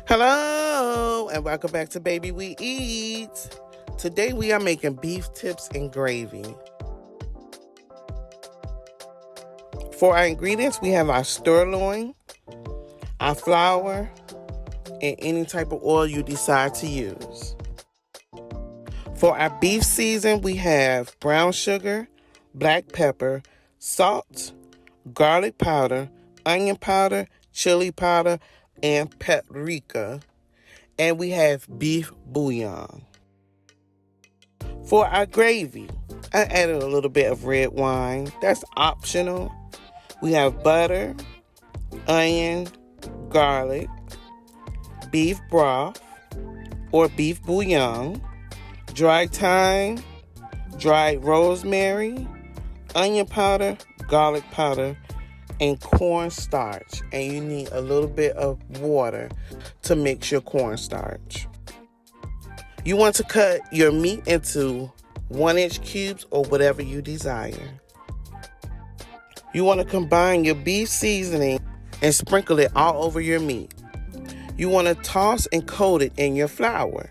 Hello and welcome back to Baby We Eat. Today we are making beef tips and gravy. For our ingredients, we have our sirloin, our flour, and any type of oil you decide to use. For our beef season, we have brown sugar, black pepper, salt, garlic powder, onion powder, chili powder, and paprika. And we have beef bouillon. For our gravy, I added a little bit of red wine. That's optional. We have butter, onion, garlic, beef broth or beef bouillon, dried thyme, dried rosemary, onion powder, garlic powder, and cornstarch. And you need a little bit of water to mix your cornstarch. You want to cut your meat into 1-inch cubes or whatever you desire. You want to combine your beef seasoning and sprinkle it all over your meat. You want to toss and coat it in your flour.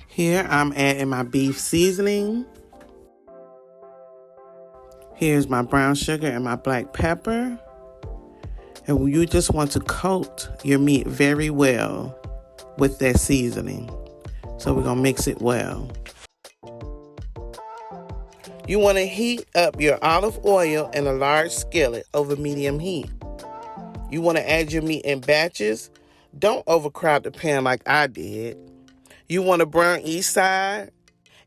Here I'm adding my beef seasoning. Here's my brown sugar and my black pepper. And you just want to coat your meat very well with that seasoning. So we're going to mix it well. You want to heat up your olive oil in a large skillet over medium heat. You want to add your meat in batches. Don't overcrowd the pan like I did. You want to brown each side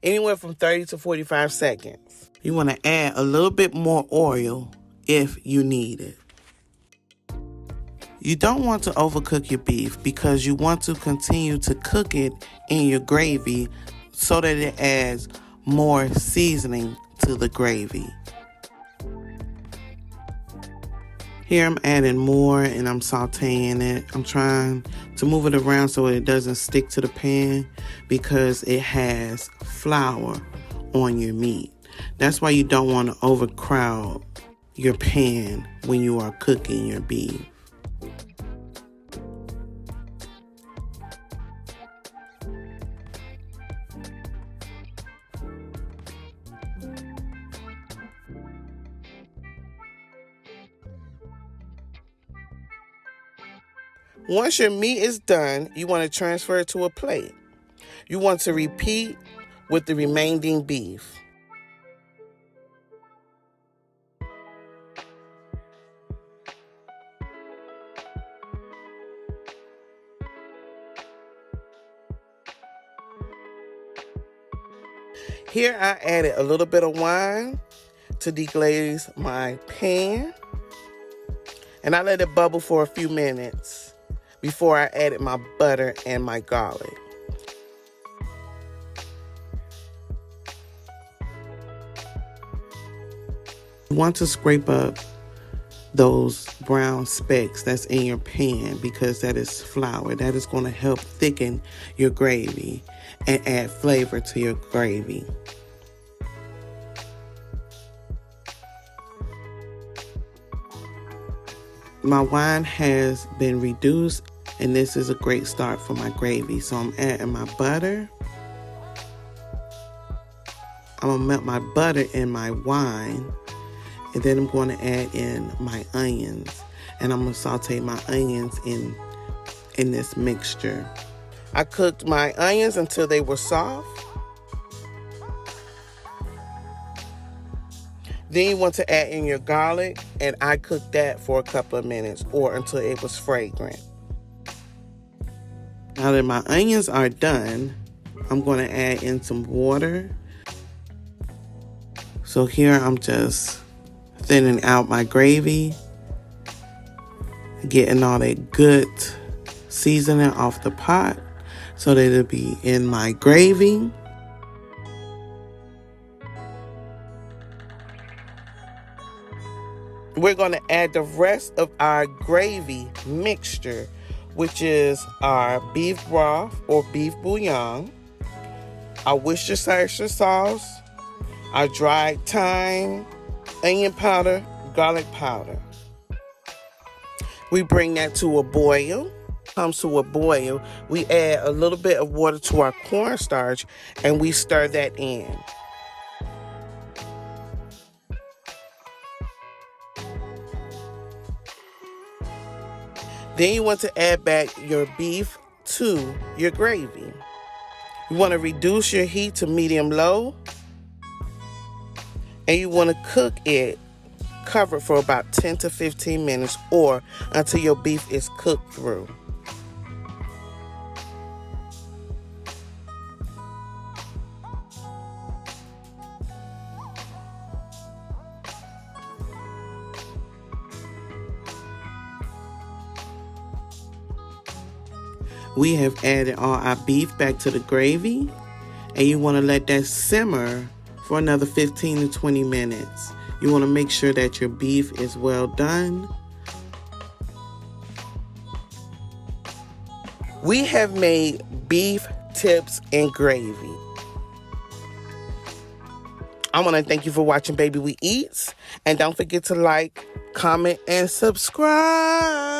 anywhere from 30 to 45 seconds. You want to add a little bit more oil if you need it. You don't want to overcook your beef because you want to continue to cook it in your gravy so that it adds more seasoning to the gravy. Here I'm adding more and I'm sauteing it. I'm trying to move it around so it doesn't stick to the pan because it has flour on your meat. That's why you don't want to overcrowd your pan when you are cooking your beef. Once your meat is done, you want to transfer it to a plate. You want to repeat with the remaining beef. Here I added a little bit of wine to deglaze my pan. And I let it bubble for a few minutes before I added my butter and my garlic. You want to scrape up those brown specks that's in your pan because that is flour. That is going to help thicken your gravy and add flavor to your gravy. My wine has been reduced and this is a great start for my gravy. So I'm adding my butter. I'm going to melt my butter in my wine. And then I'm going to add in my onions. And I'm going to saute my onions in this mixture. I cooked my onions until they were soft. Then you want to add in your garlic, and I cooked that for a couple of minutes or until it was fragrant. Now that my onions are done, I'm going to add in some water. So here I'm just thinning out my gravy, getting all that good seasoning off the pot so that it'll be in my gravy. We're going to add the rest of our gravy mixture, which is our beef broth or beef bouillon, our Worcestershire sauce, our dried thyme, onion powder, garlic powder. We bring that to a boil. Comes to a boil, we add a little bit of water to our cornstarch and we stir that in. Then you want to add back your beef to your gravy. You want to reduce your heat to medium-low, and you want to cook it covered for about 10 to 15 minutes or until your beef is cooked through. We have added all our beef back to the gravy, and you want to let that simmer for another 15 to 20 minutes. You want to make sure that your beef is well done. We have made beef tips and gravy. I want to thank you for watching Baby We Eats, and don't forget to like, comment, and subscribe.